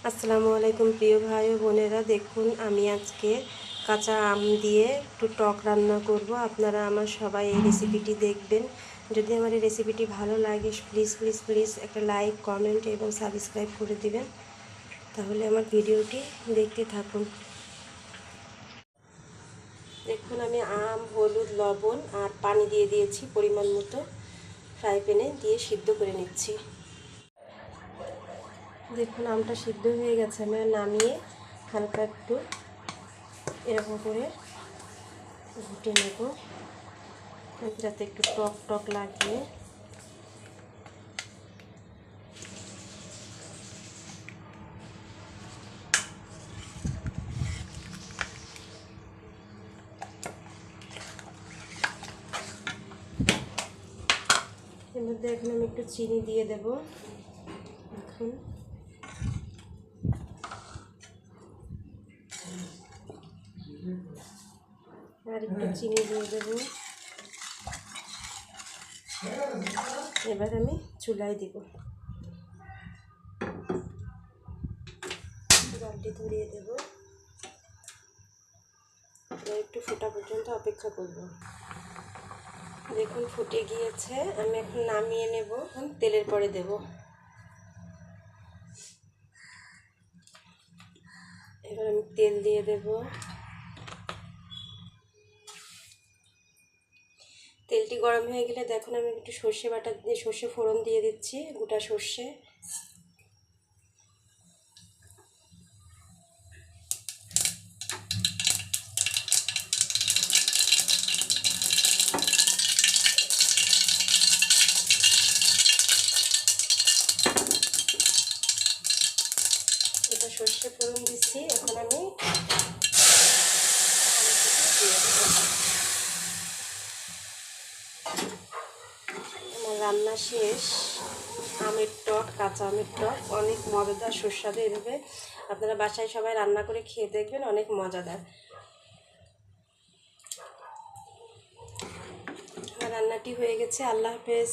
আসসালামু আলাইকুম প্রিয় ভাই ও বোনেরা, দেখুন আমি আজকে কাঁচা আম দিয়ে একটু টক রান্না করব। আপনারা আমার সবাই এই রেসিপিটি দেখবেন। যদি আমার এই রেসিপিটি ভালো লাগে প্লিজ প্লিজ প্লিজ একটা লাইক, কমেন্ট এবং সাবস্ক্রাইব করে দিবেন। তাহলে আমার ভিডিওটি দেখতে থাকুন। দেখুন আমি আম, হলুদ, লবণ আর পানি দিয়ে দিয়েছি পরিমাণ মতো। ফ্রাই প্যানে দিয়ে সিদ্ধ করে নিচ্ছি। দেখুন আমটা সিদ্ধ হয়ে গেছে, আমি নামিয়ে হালকা একটু এরকম করে ঘুটে নেব যাতে একটু টক টক লাগে। এর মধ্যে এখন আমি একটু চিনি দিয়ে দেব। এখন আর একটু চিনি দিয়ে দেব। এবার আমি চুলায় দিব, জালটি ধরিয়ে দেব। একটু ফোটা পর্যন্ত অপেক্ষা করব। দেখুন ফুটে গিয়েছে, আমি এখন নামিয়ে নেব। তেলের পরে দেব। এবার আমি তেল দিয়ে দেব। তেলটি গরম হয়ে গেলে দেখুন আমি একটু সর্ষে বাটা দিয়ে সর্ষে ফোড়ন দিয়ে দিচ্ছি, গোটা সর্ষে। এটা সর্ষে ফোড়ন দিচ্ছি, এখন আমি আমার রান্না শেষ। আমের টক, কাঁচা আমের টক অনেক মজাদার সুস্বাদু। এভাবে আপনারা বাসায় সবাই রান্না করে খেয়ে দেখবেন, অনেক মজাদার। আমার রান্নাটি হয়ে গেছে। আল্লাহ হাফেজ।